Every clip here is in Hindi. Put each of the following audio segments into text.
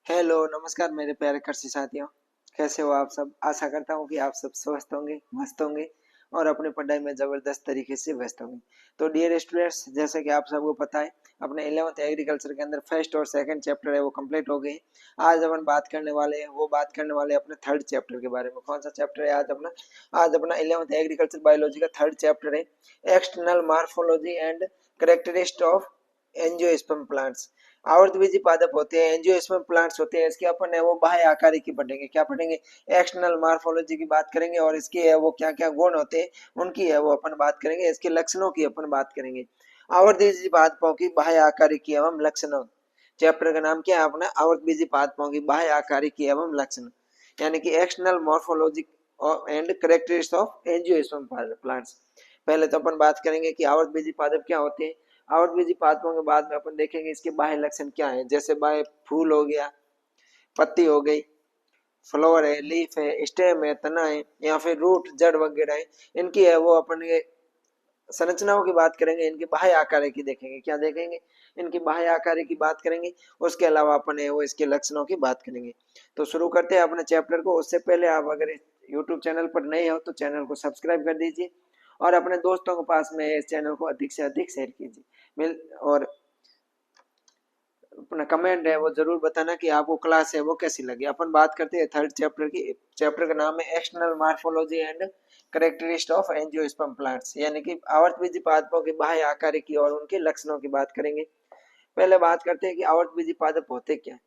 हेलो नमस्कार मेरे प्यारे कृषि साथियों। कैसे हो आप सब। आशा करता हूँ कि आप सब स्वस्थ होंगे, मस्त होंगे और अपनी पढ़ाई में जबरदस्त तरीके से व्यस्त होंगे। तो डियर स्टूडेंट्स, जैसे कि आप सबको पता है, अपने 11th एग्रीकल्चर के अंदर फर्स्ट और सेकंड चैप्टर है वो कंप्लीट हो गए। आज अपन बात करने वाले हैं अपने थर्ड चैप्टर के बारे में। कौन सा चैप्टर है आज अपना 11th एग्रीकल्चर बायोलॉजी का थर्ड चैप्टर है, external morphology and characteristic of angiosperm plants. आवर्तबीजी पादप होते हैं, एंजियोस्पर्म प्लांट्स होते हैं, इसके अपन है वो बाह्य आकारी की पढ़ेंगे। क्या पढ़ेंगे? एक्सटर्नल मार्फोलॉजी की बात करेंगे और इसके है वो क्या क्या गुण होते हैं उनकी है वो अपन बात करेंगे, इसके लक्षणों की अपन बात करेंगे। आवर्तबीजी पादपों की बाह्य आकारी की एवं लक्षणों। चैप्टर का नाम क्या है अपना? आवर्तबीजी पादपों की बाह्य आकारी की एवं लक्षण, यानी कि external morphology and characteristics of angiosperm plants. पहले तो अपन बात करेंगे कि आवर्तबीजी पादप क्या होते हैं। आवर्तबीजी पादपों के बाद में अपन देखेंगे इसके बाह्य लक्षण क्या है। जैसे बाह्य फूल हो गया, पत्ती हो गई, फ्लावर है, लीफ है, स्टेम है, तना है, या फिर रूट जड़ वगैरह है, इनकी है वो अपन ये संरचनाओं की बात करेंगे। इनके बाह्य आकार की देखेंगे। क्या देखेंगे? इनकी बाह्य आकार की बात करेंगे। उसके अलावा अपन है वो इसके लक्षणों की बात करेंगे। तो शुरू करते हैं अपने चैप्टर को। उससे पहले आप अगर यूट्यूब चैनल पर नए हो तो चैनल को सब्सक्राइब कर दीजिए और अपने दोस्तों के पास में इस चैनल को अधिक से अधिक शेयर कीजिए। मिल और अपना कमेंट है वो जरूर बताना कि आपको क्लास है वो कैसी लगी। अपन बात करते हैं थर्ड चैप्टर की। चैप्टर का नाम है external morphology and characteristics of angiosperm plants, यानी कि आवर्तबीजी पादपों के बाह्य आकार की और उनके लक्षणों की बात करेंगे। पहले बात करते हैं कि आवर्तबीजी पादप होते क्या है।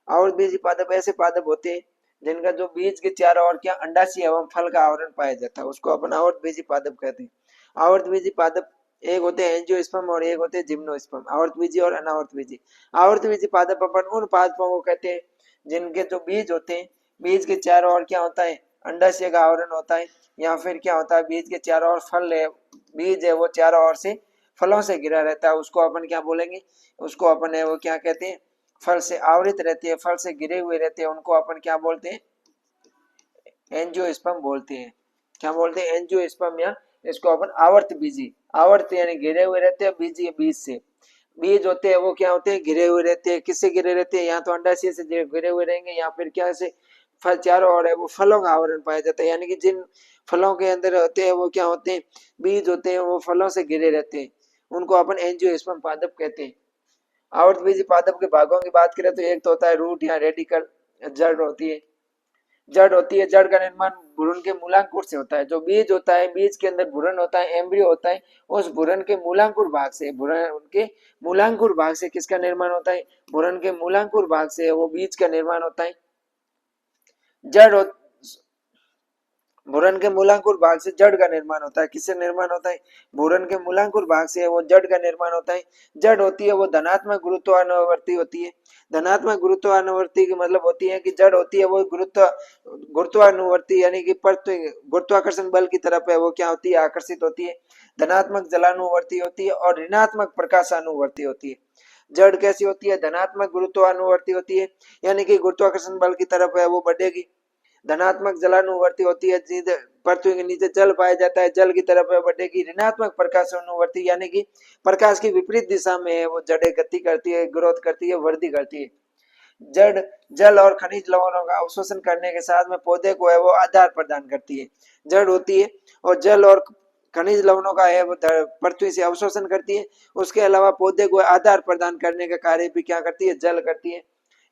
आवर्तबीजी पादप ऐसे पादप होते हैं जिनका जो बीज के चारों ओर क्या अंडाशय एवं फल का आवरण पाया जाता है, उसको अपन आवर्तबीजी पादप कहते हैं। आवर्तबीजी पादप एक होते हैं एंजियोस्पर्म और एक होते हैं जिम्नोस्पर्म, आवर्तबीजी और अनावर्तबीजी। आवर्तबीजी पादप अपन उन पादपों को कहते हैं जिनके जो बीज होते हैं, बीज के चारों ओर क्या होता है? अंडाशय का आवरण होता है, या फिर क्या होता है बीज के चारों ओर फल है, बीज है वो चारों ओर से फलों से घिरा रहता है, उसको अपन क्या बोलेंगे? उसको अपन है वो क्या कहते हैं? फल से आवृत रहते हैं, फल से घिरे हुए रहते हैं, उनको अपन क्या बोलते हैं? एंजियोस्पर्म बोलते हैं। क्या बोलते हैं? एंजियोस्पर्म, या इसको अपन आवर्त बीजी। आवर्त यानी घिरे हुए रहते हैं, बीजी बीज से। बीज होते हैं वो क्या होते हैं? घिरे हुए रहते हैं। किससे घिरे रहते हैं? या तो अंडाशय से घिरे हुए रहेंगे, या फिर क्या से फल चारों ओर है वो फलों का आवरण पाया जाता है, यानी कि जिन फलों के अंदर होते हैं वो क्या होते हैं? बीज होते हैं, वो फलों से घिरे रहते हैं, उनको अपन एंजियोस्पर्म पादप कहते हैं। आवर्तबीजी पादप के भागों की बात करें तो एक तो होता है रूट या रेडिकल, जड़ होती है। जड़ होती है, जड़ का निर्माण भ्रूण के मूलांकुर से होता है। जो बीज होता है, बीज के अंदर भ्रूण होता है, एम्ब्रियो होता है, उस भ्रूण के मूलांकुर भाग से, भ्रूण के मूलांकुर भाग से किसका निर्माण होता है? भ्रूण के मूलांकुर भाग से वो बीज का निर्माण होता है। जड़ भूरण के मूलांकुर भाग से जड़ का निर्माण होता है। किससे निर्माण होता है? भूरण के मूलांकुर भाग से वो जड़ का निर्माण होता है। जड़ होती है वो धनात्मक गुरुत्वानुवर्ती होती है। धनात्मक गुरुत्वानुवर्ती की मतलब होती है कि जड़ होती है वो गुरुत्वानुवर्ती, यानी कि गुरुत्वाकर्षण बल की तरफ है वो क्या होती है? आकर्षित होती है। धनात्मक जलानुवर्ती होती है और ऋणात्मक प्रकाशानुवर्ती होती है। जड़ कैसी होती है? धनात्मक गुरुत्वानुवर्ती होती है, यानी कि गुरुत्वाकर्षण बल की तरफ है वो बढ़ेगी। धनात्मक जलानुवर्ती होती है, पृथ्वी के नीचे जल पाया जाता है, जल की तरफ बढ़ेगी। ऋणात्मक प्रकाशानुवर्ती, यानी कि प्रकाश की विपरीत दिशा में वो जड़ें गति करती है, ग्रोथ करती है, वृद्धि करती है। जड़ जल और खनिज लवणों का अवशोषण करने के साथ में पौधे को है वो आधार प्रदान करती है। जड़ होती है और जल और खनिज लवणों का है वो पृथ्वी से अवशोषण करती है। उसके अलावा पौधे को आधार प्रदान करने का कार्य भी क्या करती है? जल करती है।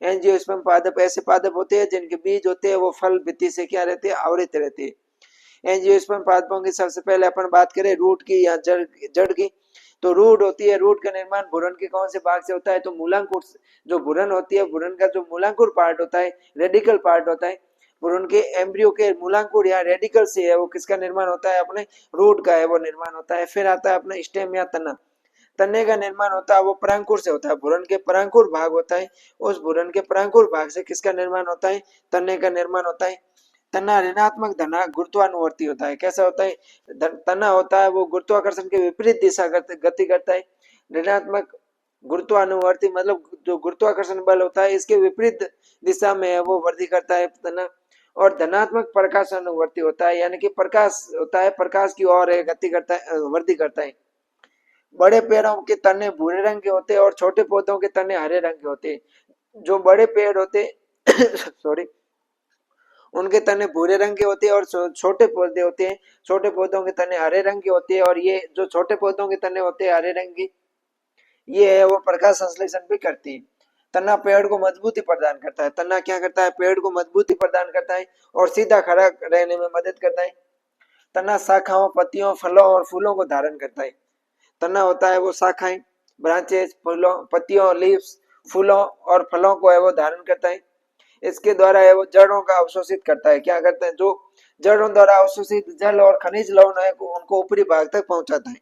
एंजियोस्पर्म पादप ऐसे पादप होते हैं जिनके बीज होते हैं वो फल भित्ति से क्या रहते हैं? आवृत रहते हैं। एंजियोस्पर्म पादपों की सबसे पहले अपन बात करें रूट की या जड़ की। तो रूट होती है, रूट का निर्माण भ्रूण के कौन से भाग से होता है? तो मूलांकुर। जो भ्रूण होती है, भ्रूण का जो मूलांकुर पार्ट होता है, रेडिकल पार्ट होता है, भ्रूण के एम्ब्रियो के मूलांकुर या रेडिकल से है वो किसका निर्माण होता है? अपने रूट का है वो निर्माण होता है। फिर आता है अपना स्टेम या तना। तने का निर्माण होता है वो परांकुर से होता है, भ्रूण के परांकुर भाग होता है, उस भ्रूण के परांकुर भाग से किसका निर्माण होता है? तने का निर्माण होता है। तना ऋणात्मक धना गुरुत्वानुवर्ती होता है। कैसा होता है? तना होता है वो गुरुत्वाकर्षण के विपरीत दिशा गति करता है। ऋणात्मक गुरुत्वानुवर्ती मतलब जो गुरुत्वाकर्षण बल होता है इसके विपरीत दिशा में है वो वृद्धि करता है तना। और धनात्मक प्रकाशानुवर्ती होता है, यानी कि प्रकाश होता है, प्रकाश की ओर गति करता है, वृद्धि करता है। बड़े पेड़ों के तने भूरे रंग के होते हैं और छोटे पौधों के तने हरे रंग के होते हैं। जो बड़े पेड़ होते सॉरी, उनके तने भूरे रंग के होते हैं, और छोटे पौधे होते हैं, छोटे पौधों के तने हरे रंग के होते हैं। और ये जो छोटे पौधों के तने होते हैं हरे रंग के, ये है वो प्रकाश संश्लेषण भी करती है। तना पेड़ को मजबूती प्रदान करता है। तना क्या करता है, पेड़ को मजबूती प्रदान करता है और सीधा खड़ा रहने में मदद करता है। तना शाखाओं, पत्तियों, फलों और फूलों को धारण करता है। तना होता है वो शाखाएं, ब्रांचेस, फूलों, पत्तियों, लीव्स, फूलों और फलों को है वो धारण करता है। इसके द्वारा है वो जड़ों का अवशोषित करता है। क्या करता है, जो जड़ों द्वारा अवशोषित जल और खनिज लवण है उनको ऊपरी भाग तक पहुंचाता है।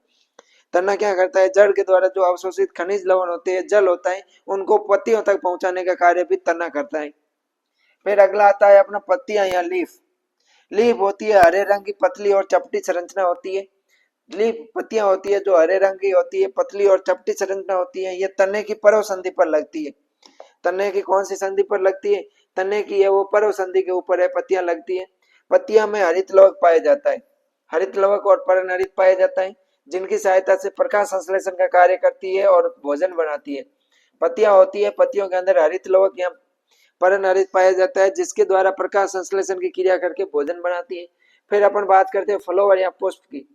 तना क्या करता है, जड़ के द्वारा जो अवशोषित खनिज लवण होते हैं, जल होता है, उनको पत्तियों तक पहुंचाने का कार्य भी तना करता है। फिर अगला आता है अपना पत्तियां या लीफ। लीफ होती है हरे रंग की पतली और चपटी संरचना होती है। लीफ पत्तियां होती है जो हरे रंग की होती है, पतली और चपटी संरचना होती है। ये तने की पर्व संधि पर लगती है। तने की कौन सी संधि पर लगती है, तने की है वो पर्व संधि के ऊपर है पत्तियां लगती है। पत्तियां में हरित लवक पाया जाता है, हरित लवक और पर्णहरित पाया जाता है, जिनकी सहायता से प्रकाश संश्लेषण का कार्य करती है और भोजन बनाती है। पत्तियां होती है, पत्तियों के अंदर हरित लवक या पर्णहरित पाया जाता है, जिसके द्वारा प्रकाश संश्लेषण की क्रिया करके भोजन बनाती है। फिर अपन बात करते हैं फ्लावर या पुष्प की।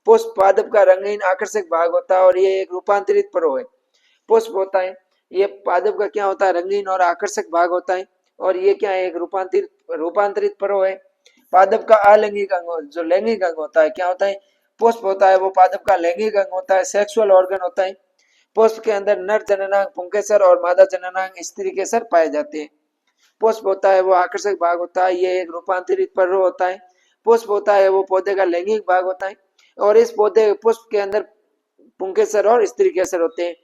पुष्प पादप का रंगीन आकर्षक भाग होता है और ये एक रूपांतरित पर्व है। पुष्प होता है, ये पादप का क्या होता है, रंगीन और आकर्षक भाग होता है, और ये क्या है, एक रूपांतरित पर्व है। पादप का अलैंगिक अंग, जो लैंगिक अंग होता है, क्या होता है, पुष्प होता है वो पादप का लैंगिक अंग होता है, सेक्सुअल ऑर्गन होता है। पुष्प के अंदर नर जननांग पुंकेसर और मादा जननांग स्त्री केसर पाए जाते हैं। पुष्प होता है वो आकर्षक भाग होता है, ये एक रूपांतरित पर्व होता है। पुष्प होता है वो पौधे का लैंगिक भाग होता है, और इस पौधे पुष्प के अंदर पुंकेसर और स्त्री केसर होते हैं।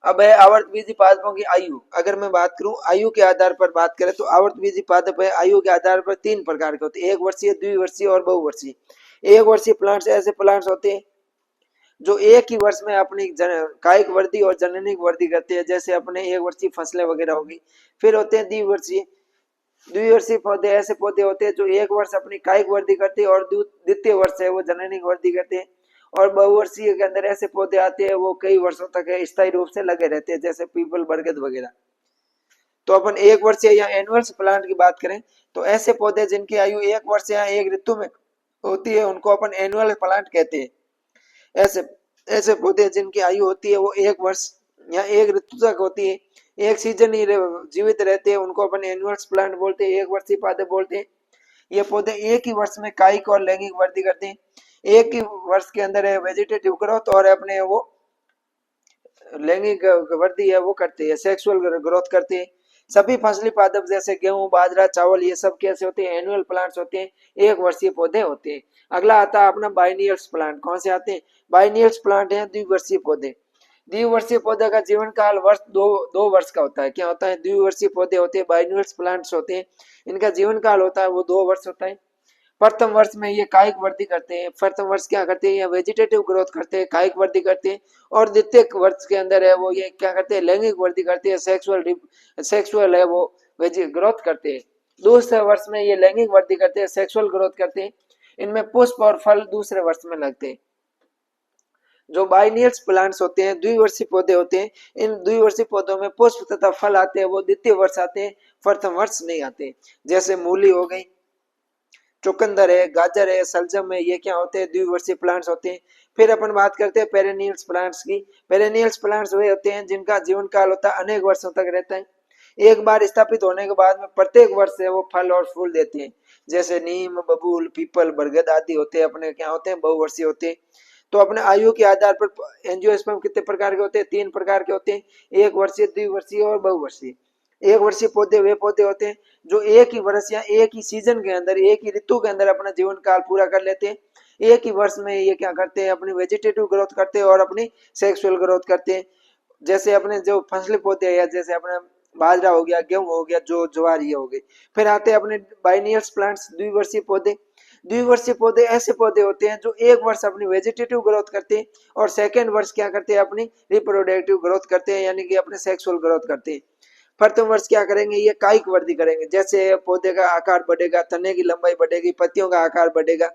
अब है आवर्तबीजी पादपों की आयु। अगर मैं बात करूं आयु के आधार पर बात करें तो आवर्तबीजी पादप है आयु के आधार पर तीन प्रकार के होते हैं, एक वर्षीय, द्विवर्षीय और बहुवर्षीय। एक वर्षीय प्लांट्स ऐसे प्लांट्स होते हैं जो एक ही वर्ष में अपनी कायिक वृद्धि और जननिक वृद्धि करते हैं, जैसे अपने एक वर्षीय फसलें वगैरह होगी। फिर होते हैं द्विवर्षीय। द्विवर्षीय पौधे ऐसे पौधे होते हैं जो एक वर्ष अपनी कायिक वृद्धि करते हैं और द्वितीय वर्ष है वो जननिक वृद्धि करते हैं। और बहुवर्षीय के अंदर ऐसे पौधे आते हैं वो कई वर्षों तक स्थायी रूप से लगे रहते हैं, जैसे पीपल, बरगद वगैरह। तो अपन एक वर्षीय या एनुअल्स प्लांट की बात करें तो ऐसे पौधे जिनकी आयु एक वर्ष या एक ऋतु में होती है उनको अपन एनुअल प्लांट कहते हैं। ऐसे ऐसे पौधे जिनकी आयु होती है वो एक वर्ष या एक ऋतु तक होती है, एक सीजन ही जीवित रहते हैं, उनको अपन एनुअल्स प्लांट बोलते हैं, एक वर्षीय पौधे बोलते हैं। ये पौधे एक ही वर्ष में कायिक और लैंगिक वृद्धि करते हैं। एक ही वर्ष के अंदर है वेजिटेटिव ग्रोथ और अपने वो लैंगिक वृद्धि है वो करते हैं, सेक्सुअल ग्रोथ करते हैं। सभी फसली पादप जैसे गेहूं, बाजरा, चावल, ये सब कैसे होते हैं, एनुअल प्लांट्स होते हैं, एक वर्षीय पौधे होते हैं। अगला आता है अपना बाइनियल्स प्लांट। कौन से आते हैं, बाइनियल्स प्लांट हैं द्विवर्षीय पौधे। द्विवर्षीय पौधे का जीवन काल वर्ष दो वर्ष का होता है। क्या होता है, द्विवर्षीय पौधे होते हैं, बाइनियल्स प्लांट्स होते हैं, इनका जीवन काल होता है वो 2 वर्ष होता है। प्रथम वर्ष में ये कायिक वृद्धि करते हैं, प्रथम वर्ष क्या करते हैं, ये वेजिटेटिव ग्रोथ करते हैं, कायिक वृद्धि करते हैं। और द्वितीय वर्ष के अंदर है वो ये क्या करते हैं, लैंगिक वृद्धि करते हैं, सेक्सुअल है वो ग्रोथ करते हैं। दूसरे वर्ष में ये लैंगिक वृद्धि करते हैं, सेक्सुअल ग्रोथ करते हैं। इनमें पुष्प और फल दूसरे वर्ष में लगते हैं। जो बाइनियल्स प्लांट्स होते हैं, द्विवर्षीय पौधे होते हैं, इन द्विवर्षीय पौधों में पुष्प तथा फल आते हैं वो द्वितीय वर्ष आते हैं, प्रथम वर्ष नहीं आते। जैसे मूली हो गई, चुकंदर है, गाजर है, सलजम है, ये क्या होते हैं, द्विवर्षीय प्लांट्स होते हैं। फिर अपन बात करते हैं पेरेनियल्स प्लांट्स की। पेरेनियल्स प्लांट्स वे होते हैं जिनका जीवन काल होता है अनेक वर्षों तक रहता है। एक बार स्थापित होने के बाद में प्रत्येक वर्ष से वो फल और फूल देते हैं, जैसे नीम, बबूल, पीपल, बरगद आदि होते हैं, अपने क्या होते हैं, बहुवर्षीय होते हैं। तो अपने आयु के आधार पर एंजियोस्पर्म कितने प्रकार के होते हैं, 3 प्रकार के होते हैं, एक वर्षीय, द्विवर्षीय और बहुवर्षीय। एक वर्षीय पौधे वे पौधे होते हैं जो एक ही वर्ष या एक ही सीजन के अंदर, एक ही ऋतु के अंदर अपना जीवन काल पूरा कर लेते हैं। एक ही वर्ष में ये क्या करते हैं, अपनी वेजिटेटिव ग्रोथ करते हैं और अपनी सेक्सुअल ग्रोथ करते हैं। जैसे अपने जो फसली पौधे हैं, जैसे अपने बाजरा हो गया, गेहूं हो गया, जो ज्वार, ये हो गए। फिर आते हैं अपने बाइनियल्स प्लांट्स, द्विवर्षीय पौधे। द्विवर्षीय पौधे ऐसे पौधे होते हैं जो एक वर्ष अपनी वेजिटेटिव ग्रोथ करते हैं और सेकेंड वर्ष क्या करते हैं, अपनी रिप्रोडक्टिव ग्रोथ करते हैं, यानी कि अपने सेक्सुअल ग्रोथ करते हैं। प्रथम वर्ष क्या करेंगे, ये कायिक वृद्धि करेंगे, जैसे पौधे का आकार बढ़ेगा, तने की लंबाई बढ़ेगी, पत्तियों का आकार बढ़ेगा,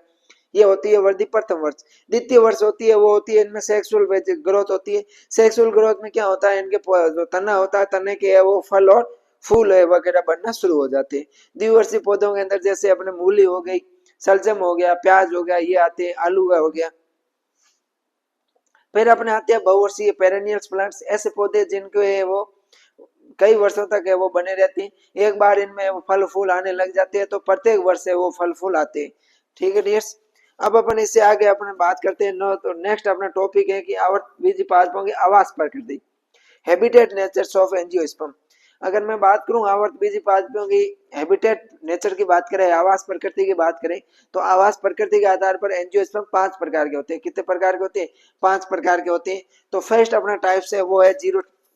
ये होती है वृद्धि प्रथम वर्ष। द्वितीय वर्ष होती है वो होती है इनमें सेक्सुअल ग्रोथ होती है। सेक्सुअल ग्रोथ में क्या होता है, इनके जो तना होता है, तने के है वो फल और फूल है वगैरह बनना शुरू हो जाते हैं। द्विवर्षीय पौधों के अंदर जैसे अपने मूली हो गई, सलजम हो गया, प्याज हो गया, ये आते हैं, आलू का हो गया। फिर अपने आते हैं बहुवर्षीय पेरेनियल्स प्लांट्स, ऐसे पौधे जिनके वो कई वर्षों तक है वो बने रहते हैं। एक बार इनमें वो फल फूल आने लग जाते हैं तो प्रत्येक वर्ष से वो फल फूल आते हैं। ठीक है डियर्स, अब अपन इससे आगे अपने बात करते हैं। नो तो नेक्स्ट अपना टॉपिक है कि आवर्तबीजी पादपों की आवास प्रकृति, हैबिटेट नेचर्स ऑफ एंजियोस्पर्म। अगर मैं बात करूं आवर्तबीजी पादपों की हैबिटेट नेचर की बात करें, आवास प्रकृति की बात करें, तो आवास प्रकृति के आधार पर एंजियोस्पर्म 5 प्रकार के होते हैं। कितने प्रकार के होते हैं? 5 प्रकार के होते हैं। तो फर्स्ट अपना टाइप्स है वो है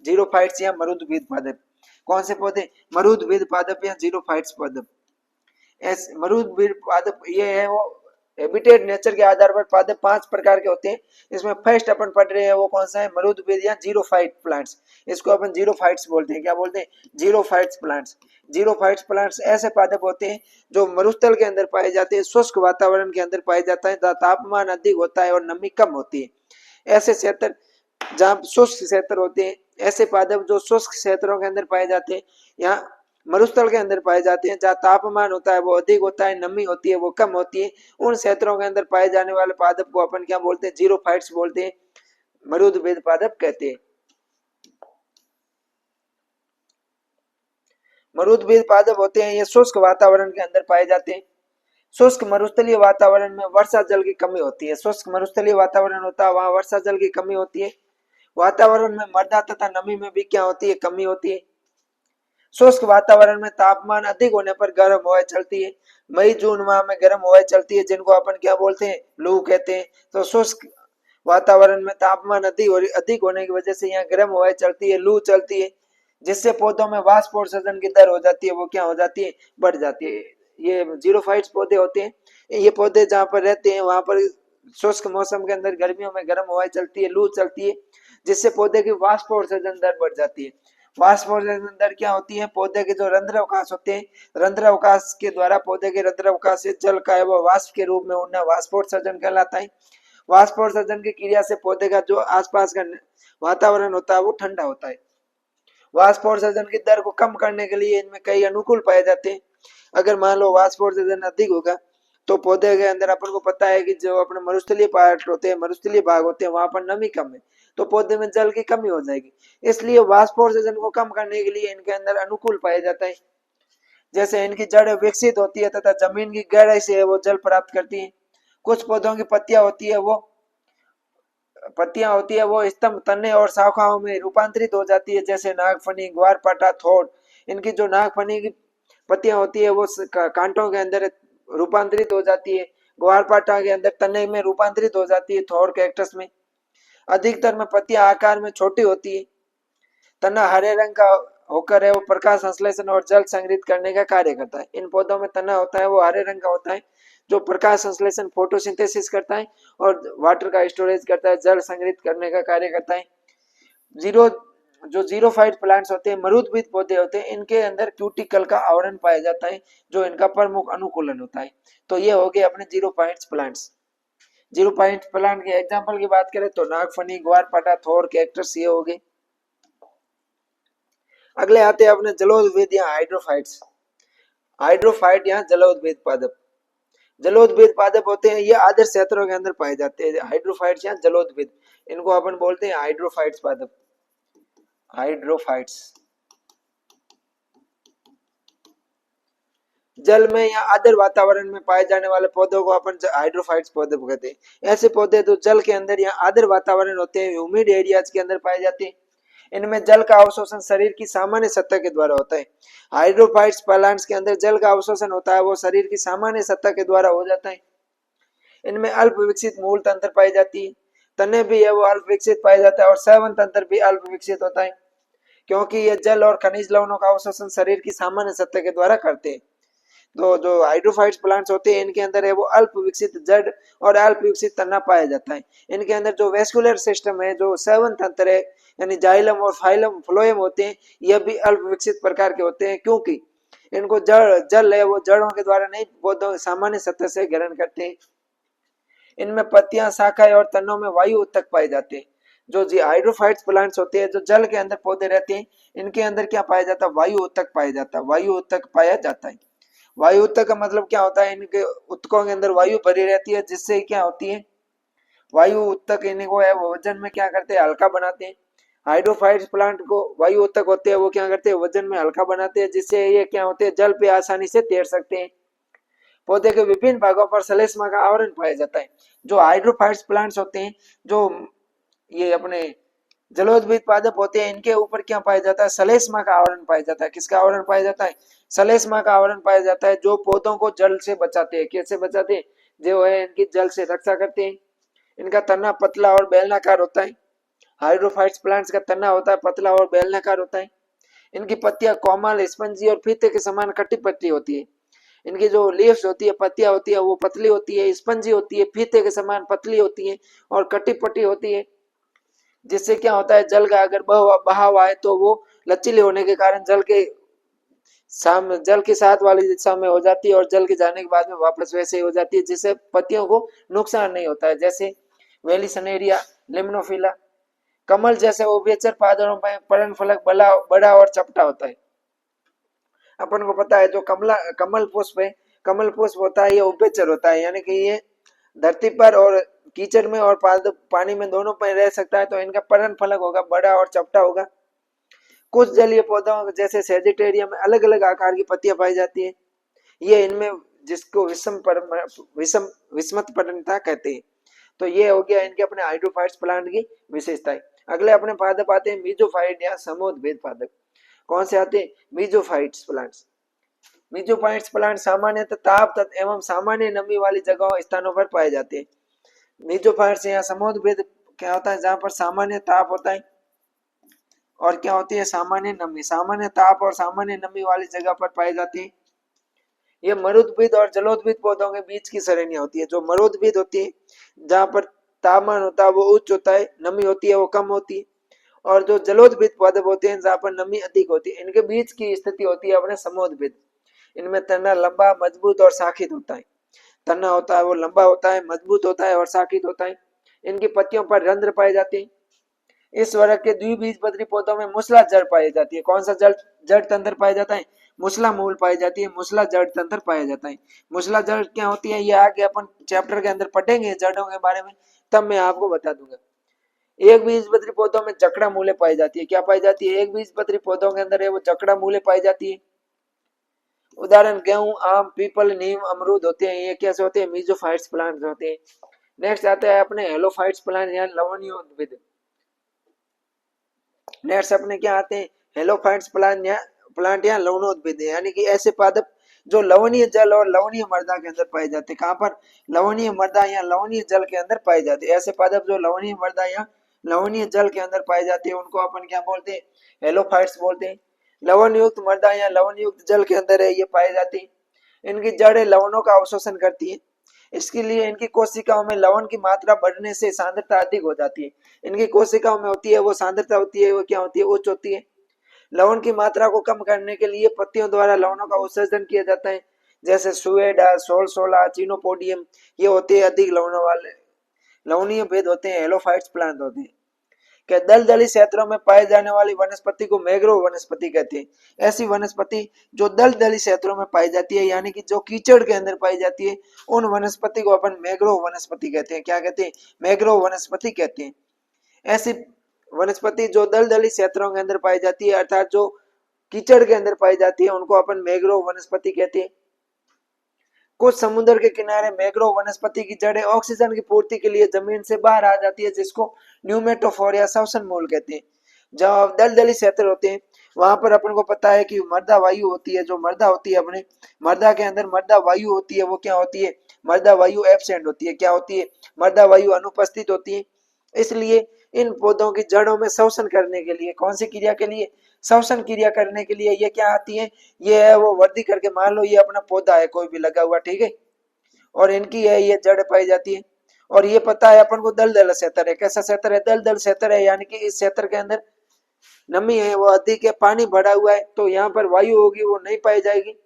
जीरोफाइट्स या मरुदभिद पादप। कौन से पौधे? मरुदभिद पादप या जीरोफाइट्स पादप। मरुदभिद पादप ये है वो हैबिटेट नेचर के आधार पर पादप 5 प्रकार के होते हैं। इसमें फर्स्ट अपन पढ़ रहे हैं वो कौन सा है? मरुदभिद या जीरोफाइट प्लांट्स। इसको अपन जीरोफाइट्स बोलते हैं। क्या बोलते हैं? Xerophytes plants. जीरोफाइट्स प्लांट्स ऐसे पादप होते हैं जो मरुस्थल के अंदर पाए जाते हैं, शुष्क वातावरण के अंदर पाए जाता है, जहाँ तापमान अधिक होता है और नमी कम होती है। ऐसे क्षेत्र जहाँ शुष्क क्षेत्र होते हैं, ऐसे पादप जो शुष्क क्षेत्रों के अंदर पाए जाते हैं, यहाँ मरुस्थल के अंदर पाए जाते हैं, जहाँ तापमान होता है वो अधिक होता है, नमी होती है वो कम होती है, उन क्षेत्रों के अंदर पाए जाने वाले पादप को अपन क्या बोलते हैं? जीरोफाइट्स बोलते हैं, मरुदभिद पादप कहते हैं। मरुदभिद पादप होते हैं ये शुष्क वातावरण के अंदर पाए जाते हैं। शुष्क मरुस्थलीय वातावरण में वर्षा जल की कमी होती है। शुष्क मरुस्थलीय वातावरण होता है, वहां वर्षा जल की कमी होती है। वातावरण में मृदा तथा नमी में भी क्या होती है? कमी होती है। शुष्क वातावरण में तापमान अधिक होने पर गर्म हवाएं चलती है। मई जून माह में गर्म हवाएं चलती है, जिनको अपन क्या बोलते हैं? लू कहते हैं। तो शुष्क वातावरण में तापमान अधिक होने की वजह से यहाँ गर्म हवाएं चलती है, लू चलती है, जिससे पौधों में वाष्पोत्सर्जन की दर हो जाती है वो क्या हो जाती है? बढ़ जाती है। ये जीरोफाइट्स पौधे होते हैं। ये पौधे जहाँ पर रहते हैं वहां पर शुष्क मौसम के अंदर गर्मियों में गर्म हवाएं चलती है, लू चलती है, जिससे पौधे की वाष्पोत्सर्जन दर बढ़ जाती है। वाष्पोत्सर्जन दर क्या होती है? पौधे के जो रंध्र अवकाश होते हैं, रंध्र अवकाश के द्वारा पौधे के रंध्र अवकाश से जल का वो वाष्प के रूप में उड़ना वाष्पोत्सर्जन कहलाता है। वाष्पोत्सर्जन की क्रिया से पौधे का जो आसपास का वातावरण होता है वो ठंडा होता है। वाष्पोत्सर्जन की दर को कम करने के लिए इनमें कई अनुकूल पाए जाते हैं। अगर मान लो वाष्पोत्सर्जन अधिक होगा तो पौधे के अंदर अपन को पता है कि जो अपने मरुस्थलीय पार्ट होते हैं, मरुस्थलीय भाग होते हैं, वहां पर नमी कम है, तो पौधे में जल की कमी हो जाएगी। इसलिए वाष्पोत्सर्जन को कम करने के लिए इनके अंदर अनुकूल पाया जाता है। जैसे इनकी जड़ विकसित होती है तथा जमीन की गहराई से वो जल प्राप्त करती है। कुछ पौधों की पत्तियां होती है वो स्तंभ, तने और शाखाओं में रूपांतरित हो जाती है, जैसे नागफनी, ग्वारपाठा, थोड़। इनकी जो नागफनी की पत्तियां होती है वो कांटों के अंदर रूपांतरित हो जाती है, ग्वारपाठा के अंदर तने में रूपांतरित हो जाती है, थोड़ कैक्टस में। अधिकतर में पत्तियां आकार में छोटी होती है। तना हरे रंग का होकर है वो प्रकाश संश्लेषण और जल संग्रहित करने का कार्य करता है। इन पौधों में तना होता है वो हरे रंग का होता है, जो प्रकाश संश्लेषण फोटोसिंथेसिस करता है और वाटर का स्टोरेज करता है, जल संग्रहित करने का कार्य करता है। जीरोफाइट प्लांट्स होते हैं, मरुदभिद पौधे होते हैं, इनके अंदर क्यूटिकल का आवरण पाया जाता है, जो इनका प्रमुख अनुकूलन होता है। तो ये हो गए अपने जीरोफाइट प्लांट्स। जीरोफाइट प्लांट के एग्जाम्पल की बात करें तो नागफनी, ग्वारपाठा, थोर, कैक्टस ये हो गए। अगले आते हैं अपने जलोदभिद या हाइड्रोफाइट्स। हाइड्रोफाइट या जलोदभिद पादप। जलोदभिद पादप होते हैं ये आदर्श क्षेत्रों के अंदर पाए जाते हैं। हाइड्रोफाइट्स या जलोदभिद, इनको अपन बोलते हैं हाइड्रोफाइट्स पादप। हाइड्रोफाइट्स जल में या आर्द्र वातावरण में पाए जाने वाले पौधों को अपन हाइड्रोफाइट्स पौधे कहते हैं। ऐसे पौधे तो जल के अंदर या आर्द्र वातावरण होते हैं, ह्यूमिड एरियाज के अंदर पाए जाते हैं। इनमें जल का अवशोषण शरीर की सामान्य सतह के द्वारा होता है। हाइड्रोफाइट्स प्लांट्स के अंदर जल का अवशोषण होता है वो शरीर की सामान्य सतह के द्वारा हो जाता है। इनमें अल्प विकसित मूल तंत्र पाई जाती है, तने भी है वो अल्प विकसित पाया जाता है, और सेवन तंत्र भी अल्प विकसित होता है, क्योंकि ये जल और खनिज लवणों का अवशोषण शरीर की सामान्य सतह के द्वारा करते हैं। तो जो हाइड्रोफाइट्स प्लांट्स होते हैं इनके अंदर है वो अल्प विकसित जड़ और अल्प विकसित तना पाया जाता है। इनके अंदर जो वेस्कुलर सिस्टम है, जो सेवन तंत्र है, यानी जाइलम और फाइलम फ्लोएम होते हैं, यह भी अल्प विकसित प्रकार के होते हैं, क्योंकि इनको जल है वो जड़ों के द्वारा नहीं, पौधों सामान्य सतह से ग्रहण करते हैं। इनमें पत्तियां, शाखाएं और तनों में वायु उत्तक पाए जाते हैं। जो जी हाइड्रोफाइट्स प्लांट्स होते हैं, जो जल के अंदर पौधे रहते हैं, इनके अंदर क्या पाया जाता है? वायु उत्तक पाया जाता है। वायु उत्तक पाया जाता है। वायु उत्तक का मतलब क्या होता है? इनके उत्तकों के अंदर वायु भरी रहती है, जिससे क्या होती है, वायु उत्तक इनको है वो वजन में क्या करते हैं? हल्का बनाते हैं। हाइड्रोफाइट्स प्लांट को वायु उत्तक होते हैं, वो क्या करते हैं? वजन में हल्का बनाते हैं, जिससे ये क्या होते हैं? जल पे आसानी से तैर सकते हैं। पौधे के विभिन्न भागों पर सलेस्मा का आवरण पाया जाता है। जो हाइड्रोफाइट्स प्लांट्स होते हैं, जो ये अपने जलोद्भिद पादप होते हैं, इनके ऊपर क्या पाया जाता है? सलेस्मा का आवरण पाया जाता है। किसका आवरण पाया जाता है? सलेस्मा का आवरण पाया जाता है, जो पौधों को जल से बचाते हैं। कैसे बचाते हैं? जो है इनकी जल से रक्षा करते हैं। इनका तना पतला और बेलनाकार होता है। हाइड्रोफाइट्स प्लांट्स का तना होता है पतला और बेलनाकार होता है। इनकी पत्तियां कोमल, स्पंजी और फीते के समान कटी पतली होती है। इनकी जो लीव्स होती है, पत्तियां होती है, वो पतली होती है, स्पंजी होती है, फीते के समान पतली होती है और कटी पट्टी होती है। जिससे क्या होता है? जल का अगर बहाव आए तो वो लचीले होने के कारण जल के साथ वाली दिशा में हो जाती है और जल के जाने के बाद में वापस वैसे ही हो जाती है, जिससे पत्तियों को नुकसान नहीं होता है। जैसे वेलिसनेरिया, लिम्नोफिला। कमल जैसे उभयचर पादपों में पर्ण फलक बड़ा और चपटा होता है। अपन को पता है जो कमल पुष्प है, कमल पुष्प होता है, ये उभयचर होता है, यानी कि ये धरती पर और कीचड़ में और पानी में दोनों पर रह सकता है। तो इनका पर्ण फलक होगा बड़ा और चपटा होगा। कुछ जलीय पौधों जैसे सेजिटेरियम में अलग अलग आकार की पत्तियां पाई जाती है। ये इनमें जिसको विषमत पर्णता कहते हैं। तो ये हो गया इनके अपने हाइड्रोफाइट्स प्लांट की विशेषताएं। अगले अपने पादप आते हैं मीजोफाइट या समोद्भेद पादप। कौन से आते हैं? Mesophytes plants. मीजोफाइट्स प्लांट सामान्यतः ताप एवं सामान्य नमी वाली जगहों स्थानों पर पाए जाते हैं। मीजोफाइट्स या समोद्भेद क्या होता है? जहां पर सामान्य ताप होता है और क्या होती है? सामान्य नमी। सामान्य ताप और सामान्य नमी वाली जगह पर पाई जाती है। ये मरुद्भिद और जलोद्भिद पौधों के बीच की श्रेणी होती है। जो मरुद्भिद होती है, जहां पर तापमान होता है वो उच्च होता है, नमी होती है वो कम होती है। और जो जलोद्भिद पादप होते हैं, जहां पर नमी अधिक होती है, इनके बीच की स्थिति होती है अपने समोद्भिद। इनमें तना लंबा, मजबूत और शाखित होता है। तना होता है वो लंबा होता है, मजबूत होता है और शाखित होता है। इनकी पत्तियों पर रंध्र पाए जाते हैं। इस वर्ग के द्विबीजपत्री पौधों में मूसला जड़ पाई जाती है। कौन सा जड़ तंत्र पाया जाता है? मूसला मूल पाई जाती है, मूसला जड़ तंत्र पाया जाता है। मूसला जड़ क्या होती है, ये आगे अपन चैप्टर के अंदर पढ़ेंगे जड़ों के बारे में, तब मैं आपको बता दूंगा। एक बीजपत्री पौधों में जकड़ा मूले पाई जाती है। क्या पाई जाती है? एक बीजपत्री पौधों के अंदर है वो जकड़ा मूले पाई जाती है। उदाहरण गेहूं, आम, पीपल, नीम, अमरूद होते हैं। ये कैसे होते हैं? मीजोफाइट्स प्लांट होते हैं। नेक्स्ट आता है अपने हेलोफाइट्स प्लांट या लवणीयोद्भिद। नेक्स्ट अपने क्या आते हैं? हेलोफाइट्स प्लांट या लवणोद्भिद, यानी कि ऐसे पादप जो लवणीय जल और लवणीय मृदा के अंदर पाए जाते हैं। कहाँ पर? लवणीय मृदा या लवणीय जल के अंदर पाए जाते हैं। ऐसे पादप जो लवणीय मृदा या लवणीय जल के अंदर पाए जाते हैं, उनको अपन क्या बोलते हैं? हेलोफाइट्स बोलते हैं। लवण युक्त मृदा या लवण युक्त जल के अंदर है ये पाए जाते हैं। इनकी जड़ें लवणों का अवशोषण करती है। इसके लिए इनकी कोशिकाओं में लवण की मात्रा बढ़ने से सांद्रता अधिक हो जाती है। इनकी कोशिकाओं में होती है वो सांद्रता होती है वो क्या होती है? उच्च होती है। लवण की मात्रा को कम करने के लिए पत्तियों द्वारा लवणों का उत्सर्जन किया जाता है। जैसे सुएडा, सोलसोला, चिनोपोडियम, ये होते हैं अधिक लवणों वाले लवणीय भेद होते हैं, हेलोफाइट्स प्लांट होते हैं। क्या दलदली क्षेत्रों में पाए जाने वाली वनस्पति को मैग्रोव वनस्पति कहते हैं। ऐसी वनस्पति जो दलदली क्षेत्रों में पाई जाती है, यानी कि जो कीचड़ के अंदर पाई जाती है, उन वनस्पति को अपन मैग्रोव वनस्पति कहते हैं। क्या कहते हैं? मैग्रोव वनस्पति कहते हैं। ऐसी वनस्पति जो दलदली क्षेत्रों के अंदर पाई जाती है, अर्थात जो कीचड़ के अंदर पाई जाती है, उनको अपन मैग्रोव वनस्पति कहते हैं। कुछ समुद्र के किनारे मैग्रोव वनस्पति की जड़ें ऑक्सीजन की पूर्ति के लिए जमीन से बाहर आ जाती है, जिसको न्यूमेटोफोर या श्वसन मूल कहते हैं। जहाँ दलदली क्षेत्र होते हैं, वहां पर अपन को पता है कि मृदा वायु होती है। जो मृदा होती है अपने मृदा के अंदर मृदा वायु होती है, वो क्या होती है? मृदा वायु एब्सेंट होती है। क्या होती है? मृदा वायु अनुपस्थित होती है। इसलिए इन पौधों की जड़ों में श्वसन करने के लिए, कौन सी क्रिया के लिए? श्वसन क्रिया करने के लिए ये क्या आती है? ये है वो वृद्धि करके, मान लो ये अपना पौधा है कोई भी लगा हुआ, ठीक है, और इनकी है ये जड़ पाई जाती है। और ये पता है अपन को दलदल क्षेत्र है। कैसा क्षेत्र है? दलदल क्षेत्र है, यानी कि इस क्षेत्र के अंदर नमी है वो अधिक है, पानी भरा हुआ है, तो यहाँ पर वायु होगी वो नहीं पाई जाएगी।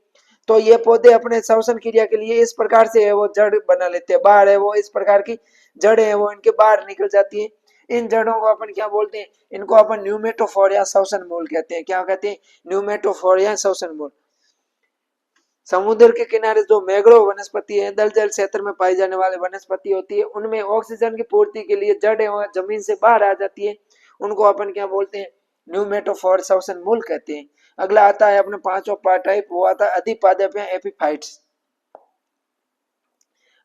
तो ये पौधे अपने श्वसन क्रिया के लिए इस प्रकार से है वो जड़ बना लेते हैं, बाहर है वो इस प्रकार की जड़ है वो इनके बाहर निकल जाती है। इन जड़ों को अपन क्या बोलते हैं, इनको अपन न्यूमेटोफोर या श्वसन मूल कहते हैं। क्या कहते हैं, न्यूमेटोफोर या श्वसन मूल। समुद्र के किनारे जो मैंग्रोव वनस्पति है, दलदल क्षेत्र में पाई जाने वाली वनस्पति होती है, उनमें ऑक्सीजन की पूर्ति के लिए जड़ें जमीन से बाहर आ जाती है, उनको अपन क्या बोलते हैं, न्यूमेटोफोर श्वसन मूल कहते हैं। अगला आता है अपने पांचों टाइप, वो आता है अधिपादप या एपीफाइट्स।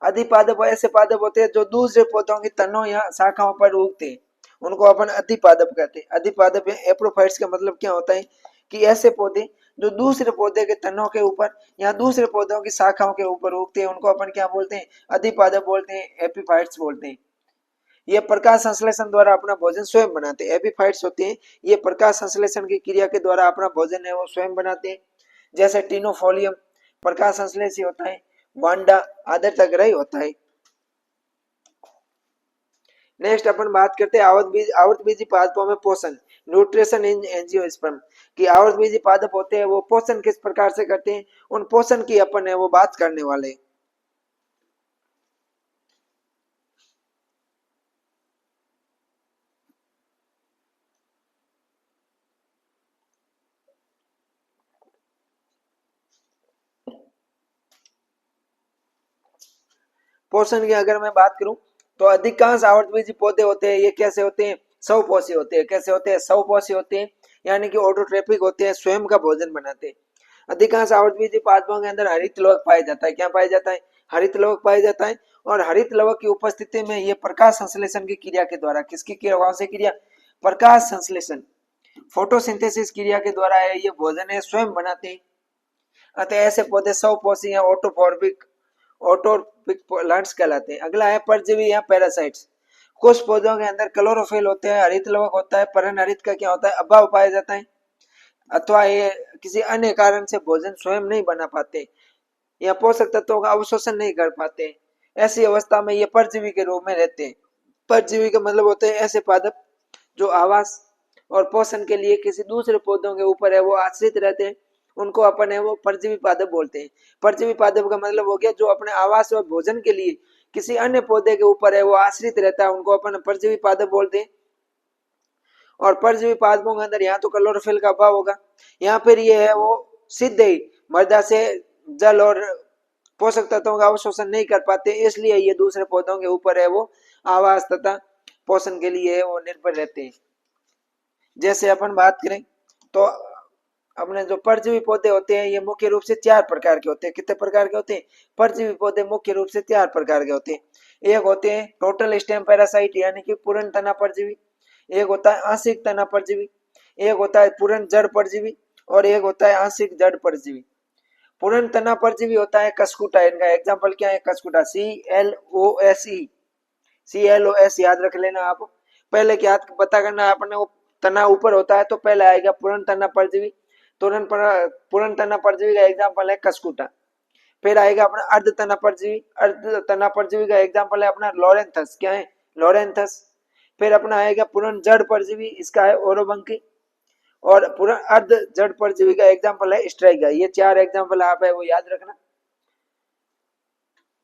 अधिपादप ऐसे पादप होते हैं जो दूसरे पौधों की तनों या शाखाओं पर उगते हैं, उनको अपन अधिपादप कहते हैं। अधिपादप या एप्रोफाइट्स का मतलब क्या होता है कि ऐसे पौधे जो दूसरे पौधे के तनों के ऊपर या दूसरे पौधों की शाखाओं के ऊपर उगते हैं, उनको अपन क्या बोलते हैं, अधिपादप बोलते हैं, एपीफाइट्स बोलते हैं। ये प्रकाश संश्लेषण द्वारा अपना भोजन स्वयं बनाते हैं। एपीफाइट्स होते हैं ये प्रकाश संश्लेषण की क्रिया के द्वारा अपना भोजन है वो स्वयं बनाते हैं। जैसे टिनोफोलियम प्रकाश संश्लेषी होता है, वांडा आदरतग्रही होता है। नेक्स्ट अपन बात करते हैं आवर्तबीजी पादपों में पोषण, न्यूट्रिशन इन एंजियोस्पर्म। कि आवर्तबीजी पादप होते हैं वो पोषण किस प्रकार से करते हैं, उन पोषण की अपन है वो बात करने वाले हैं। पोषण की अगर मैं बात करूं तो अधिकांश आवर्तबीजी पौधे होते हैं ये कैसे होते हैं, स्वपोषी होते हैं। कैसे होते हैं, स्वपोषी होते हैं, यानी कि ऑटोट्रोपिक होते हैं, स्वयं का भोजन बनाते हैं। अधिकांश आवर्तबीजी पादपों के अंदर हरित लवक पाया जाता है। क्या पाया जाता है, हरित लवक पाया जाता है। और हरित लवक की उपस्थिति में ये प्रकाश संश्लेषण की क्रिया के द्वारा, किसकी क्रिया, कौन सी क्रिया, प्रकाश संश्लेषण, फोटोसिंथेसिस क्रिया के द्वारा है ये भोजन है स्वयं बनाते हैं। अतः ऐसे पौधे स्वपोषी या ऑटोट्रोपिक प्लांट्स कहलाते हैं। अगला है परजीवी या पैरासाइट्स। कुछ पौधों के अंदर क्लोरोफिल होते हैं, हरित लवक होता है, परन हरित का क्या होता है, अभाव पाया जाता है, अथवा ये किसी अन्य कारण से भोजन स्वयं नहीं बना पाते या पोषक तत्वों का अवशोषण नहीं कर पाते। ऐसी अवस्था में ये परजीवी के रूप में रहते हैं। परजीवी का मतलब होते हैं ऐसे पादप जो आवास और पोषण के लिए किसी दूसरे पौधों के ऊपर है वो आश्रित रहते हैं, उनको अपन है वो परजीवी पादप बोलते हैं। परजीवी पादप का मतलब हो गया जो अपने आवास और भोजन के लिए किसी अन्य पौधे के ऊपर है वो आश्रित रहता है, उनको अपन परजीवी पादप बोलते हैं। और परजीवी पादपों के अंदर यहाँ तो क्लोरोफिल का अभाव होगा, यहाँ फिर ये है वो सिद्ध ही मृदा से जल और पोषक तत्वों का अवशोषण नहीं कर पाते, इसलिए ये दूसरे पौधों के ऊपर है वो आवास तथा पोषण के लिए वो निर्भर रहते हैं। जैसे अपन बात करें तो अपने जो परजीवी पौधे होते हैं ये मुख्य रूप से 4 प्रकार के होते हैं। कितने प्रकार के होते हैं, परजीवी पौधे मुख्य रूप से 4 प्रकार के होते हैं। एक होते हैं टोटल स्टेम पैरासाइट यानी कि पूर्ण तना परजीवी, एक होता है आंशिक तना परजीवी, एक होता है पूर्ण जड़ परजीवी और एक होता है आंशिक जड़ परजीवी। पूर्ण तना परजीवी होता है कस्कुटा, इनका एग्जाम्पल क्या है, कस्कुटा, CLOS याद रख लेना आप। पहले क्या पता करना है अपने, वो तना ऊपर होता है तो पहले आएगा पूर्ण तना परजीवी, पूर्ण तना परजीवी का एग्जाम्पल है कस्कुटा। फिर आएगा अपना अर्ध तना परजीवी, अर्ध तना परजीवी का एग्जाम्पल है अपना लोरेंथस, क्या है, लोरेंथस। फिर अपना आएगा पूर्ण जड़ परजीवी, इसका है ओरोबंकी। और पूर्ण अर्ध जड़ परजीवी का एग्जाम्पल है स्ट्राइगा। ये 4 एग्जाम्पल आप है वो याद रखना।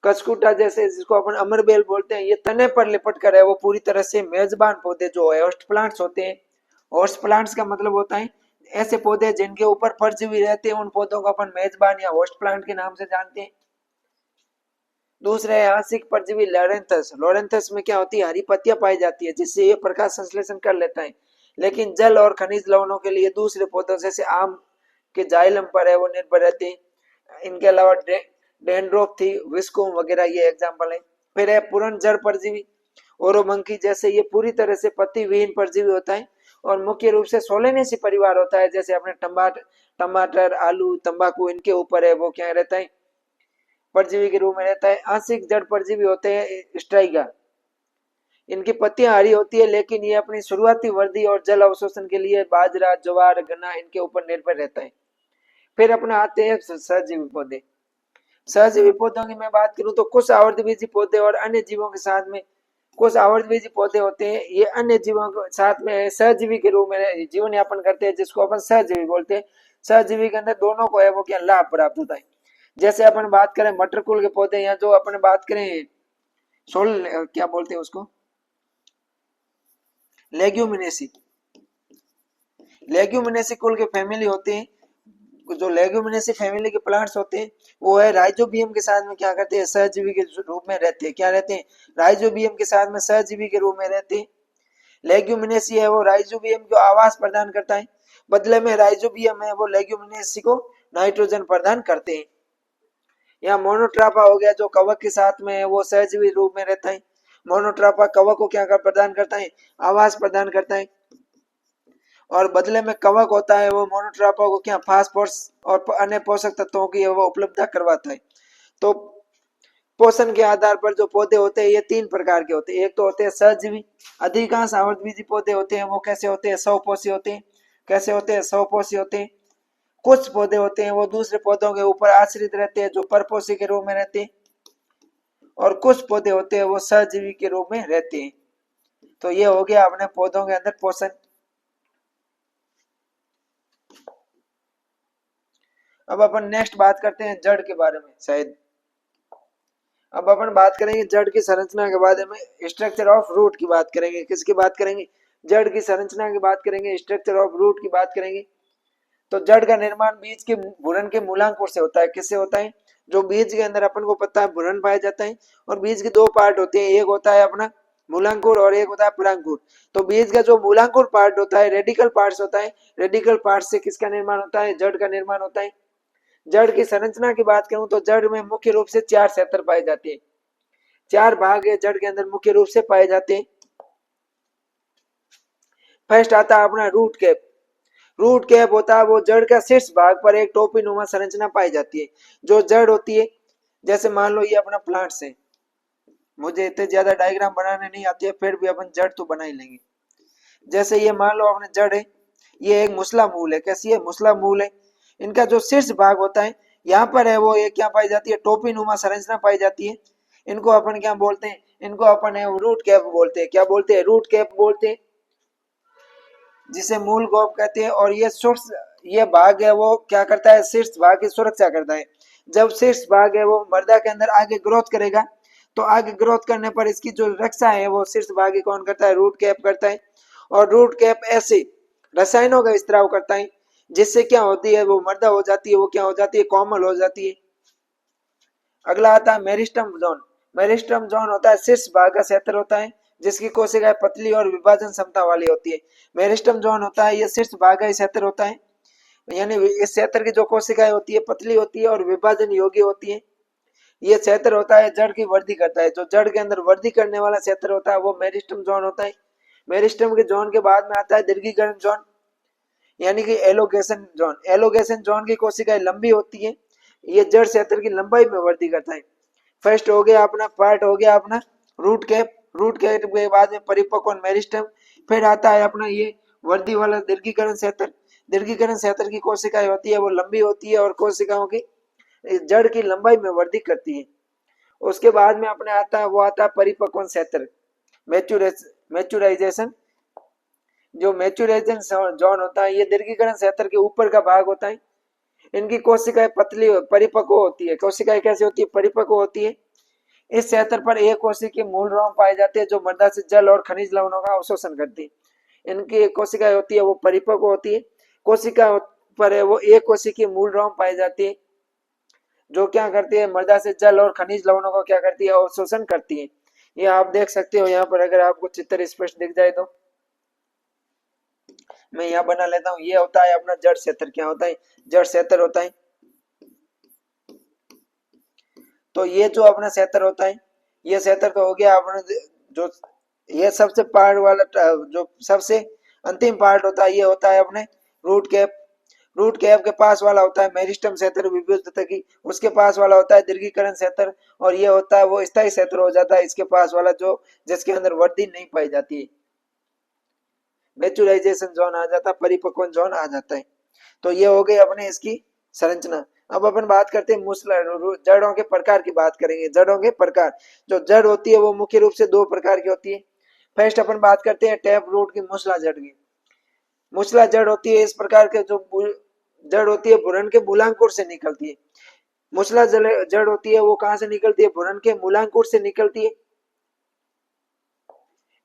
कस्कुटा जैसे जिसको अपन अमरबेल बोलते हैं, ये तने पर लिपट कर है वो पूरी तरह से मेजबान पौधे जो है होस्ट प्लांट्स होते हैं। होस्ट प्लांट्स का मतलब होता है ऐसे पौधे जिनके ऊपर परजीवी रहते हैं, उन पौधों को अपन मेजबान या होस्ट प्लांट के नाम से जानते हैं। दूसरा है आंशिक परजीवी लोरेंथस। लोरेंथस में क्या होती है, हरी पत्तियां पाई जाती है जिससे ये प्रकाश संश्लेषण कर लेता है, लेकिन जल और खनिज लवणों के लिए दूसरे पौधों जैसे आम के जाइलम पर है वो निर्भर रहते हैं। इनके अलावा डेंड्रोथी, विस्कोम वगैरह ये एग्जाम्पल है। फिर है पूर्ण जड़ परजीवी, ओरोमंकी जैसे ये पूरी तरह से पत्ती विहीन परजीवी होता है और मुख्य रूप से सोलेनेसी परिवार होता है। जैसे अपने टमाटर, आलू, तंबाकू, इनके ऊपर है वो क्या रहता है, परजीवी के रूप में रहता है। आंशिक जड़ परजीवी होते हैं स्ट्राइगा, इनकी पत्तियां हरी होती है लेकिन ये अपनी शुरुआती वृद्धि और जल अवशोषण के लिए बाजरा, ज्वार, गन्ना इनके ऊपर निर्भर रहता है। फिर अपना आते हैं सहजीवी पौधे। सहजीवी पौधों की मैं बात करूं तो कुछ आवर्तबीजी पौधे और अन्य जीवों के साथ में, कुछ आवर्तबीजी पौधे होते हैं ये अन्य जीवों के साथ में सहजीवी के रूप में जीवन यापन करते हैं, जिसको अपन सहजीवी बोलते हैं। सहजीवी के अंदर दोनों को है वो क्या लाभ प्राप्त होता है। जैसे अपन बात करें मटर कुल के पौधे, या जो अपन बात करें सोल, क्या बोलते हैं उसको, लेग्यूमिनेसी, लेग्यूमिनेसी कुल के फैमिली होते हैं। जो लेग्यूमिनेसी फैमिली के प्लांट्स होते हैं वो है राइजोबियम के साथ में क्या करते हैं, सहजीवी के रूप में रहते हैं। क्या रहते हैं, राइजोबियम के साथ में सहजीवी के रूप में रहते हैं। लेग्यूमिनेसी है वो राइजोबियम को आवास प्रदान करता है, बदले में राइजोबियम है वो लेग्यूमिनेसी को नाइट्रोजन प्रदान करते हैं। या मोनोट्रापा हो गया जो कवक के साथ में है वो सहजीवी रूप में रहता है। मोनोट्रापा कवक को क्या प्रदान करता है, आवास प्रदान करता है, और बदले में कवक होता है वो मोनोट्रापा को क्या फास्फोरस और अन्य पोषक तत्वों की वो उपलब्धता करवाता है। तो पोषण के आधार पर जो पौधे होते हैं ये तीन प्रकार के होते हैं। एक तो होते हैं सहजीवी, अधिकांश आवृतबीजी पौधे होते हैं वो कैसे होते हैं, स्वपोषी होते हैं। कैसे होते हैं, स्वपोषी होते हैं। कुछ पौधे होते हैं वो दूसरे पौधों के ऊपर आश्रित रहते हैं, जो परपोषी के रूप में रहते हैं, और कुछ पौधे होते हैं वो सहजीवी के रूप में रहते हैं। तो ये हो गया अपने पौधों के अंदर पोषण। अब अपन नेक्स्ट बात करते हैं जड़ के बारे में शायद। अब अपन बात करेंगे जड़ की संरचना के बारे में, स्ट्रक्चर ऑफ रूट की बात करेंगे। किसकी बात करेंगे, जड़ की संरचना की बात करेंगे, स्ट्रक्चर ऑफ रूट की बात करेंगे। तो जड़ का निर्माण बीज के भूरण के मूलांकुर से होता है। किससे होता है, जो बीज के अंदर अपन को पता है भूरण पाया जाता है, और बीज के दो पार्ट होते हैं, एक होता है अपना मूलांकुर और एक होता है परांकुर। तो बीज का जो मूलांकुर पार्ट होता है, रेडिकल पार्ट होता है, रेडिकल पार्ट से किसका निर्माण होता है, जड़ का निर्माण होता है। जड़ की संरचना की बात करूं तो जड़ में मुख्य रूप से 4 क्षेत्र पाए जाते हैं। 4 भाग है जड़ के अंदर मुख्य रूप से पाए जाते हैं। फर्स्ट आता है अपना रूट कैप। रूट कैप होता है वो जड़ का शीर्ष भाग पर एक टोपी नुमा संरचना पाई जाती है। जो जड़ होती है, जैसे मान लो ये अपना प्लांट्स है, मुझे इतने ज्यादा डायग्राम बनाने नहीं आती है, फिर भी अपन जड़ तो बना ही लेंगे। जैसे ये मान लो अपने जड़ है, ये एक मुसला मूल है। कैसी है, मुसला मूल है। इनका जो शीर्ष भाग होता है यहाँ पर है वो एक क्या पाई जाती है, टोपी नुमा संरचना पाई जाती है। इनको अपन क्या बोलते हैं, इनको अपन रूट कैप बोलते हैं। क्या बोलते हैं, रूट कैप बोलते हैं, जिसे मूल गोप कहते हैं। और ये भाग है वो क्या करता है, शीर्ष भाग की सुरक्षा करता है। जब शीर्ष भाग है वो मृदा के अंदर आगे ग्रोथ करेगा, तो आगे ग्रोथ करने पर इसकी जो रक्षा है वो शीर्ष भाग ही कौन करता है, रूट कैप करता है। और रूट कैप ऐसे रसायनों का स्त्राव करता है जिससे क्या होती है, वो मृदा हो जाती है, वो क्या हो जाती है, कोमल हो जाती है। अगला आता है मेरिस्टम जोन। मेरिस्टम जोन होता है शीर्ष भाग का क्षेत्र होता है जिसकी कोशिकाएं पतली और विभाजन क्षमता वाली होती है। मेरिस्टम जोन होता है ये शीर्ष भाग का क्षेत्र होता है, यानी इस क्षेत्र की जो कोशिकाएं होती है पतली होती है और विभाजन योग्य होती है। ये क्षेत्र होता है जड़ की वृद्धि करता है। जो जड़ के अंदर वृद्धि करने वाला क्षेत्र होता है वो मेरिस्टम जोन होता है। मेरिस्टम के जोन के बाद में आता है दीर्घीकरण जोन, यानी कि एलोगेशन जोन। एलोगेशन जोन की कोशिकाएं लंबी होती है, ये जड़ क्षेत्र की लंबाई में वृद्धि करता है। फर्स्ट हो गया अपना पार्ट, हो गया अपना रूट कैप। रूट कैप के बाद में परिपक्व मेरिस्टम। फिर आता है अपना ये वृद्धि वाला दीर्घीकरण क्षेत्र। दीर्घीकरण क्षेत्र की कोशिकाएं होती है वो लंबी होती है और कोशिकाओं की जड़ की लंबाई में वृद्धि करती है। उसके बाद में अपने आता है वो आता है परिपक्व क्षेत्र, मैच्योराइजेशन। जो मैच्योराइजेशन जोन होता है ये दीर्घीकरण क्षेत्र के ऊपर का भाग होता है। इनकी कोशिकाएं पतली परिपक्व होती है। कोशिकाएं कैसी होती है, परिपक्व होती है। इस क्षेत्र पर एक कोशिकीय मूल रोम पाए जाते हैं जो मृदा से जल और खनिज लवणों का अवशोषण करती है। इनकी कोशिकाएं होती है वो परिपक्व होती है। कोशिका पर है वो एक कोशिकीय मूल रोम पाई जाती है जो क्या करती है, मृदा से जल और खनिज लवणों को क्या करती है, अवशोषण करती है। ये आप देख सकते हो यहाँ पर, अगर आपको चित्र स्पष्ट दिख जाए तो मैं यहाँ बना लेता हूँ। ये होता है अपना जड़ क्षेत्र। क्या होता है, जड़ क्षेत्र होता है। तो ये जो अपना क्षेत्र होता है, ये क्षेत्र तो हो गया अपना जो ये सबसे पार्ट वाला, जो सबसे अंतिम पार्ट होता है ये होता है अपने रूट कैप। रूट कैप के पास वाला होता है मेरिस्टम क्षेत्र विभुजता की, उसके पास वाला होता है दीर्घीकरण क्षेत्र, और ये होता है वो स्थायी क्षेत्र हो जाता है इसके पास वाला, जो जिसके अंदर वृद्धि नहीं पाई जाती है। मैच्योराइजेशन जोन आ जाता है, परिपक्व जोन आ जाता है। तो ये हो गई अपने इसकी संरचना। अब अपन बात करते हैं जड़ों के प्रकार की बात करेंगे। जड़ों के प्रकार, जो जड़ होती है वो मुख्य रूप से 2 प्रकार की होती है। फर्स्ट अपन बात करते हैं टैप रूट की, मूसला जड़ की। मूसला जड़ होती है इस प्रकार के, जो जड़ होती है भ्रूण के मूलांकुर से निकलती है। मूसला जड़ होती है वो कहाँ से निकलती है? भ्रूण के मूलांकुर से निकलती है।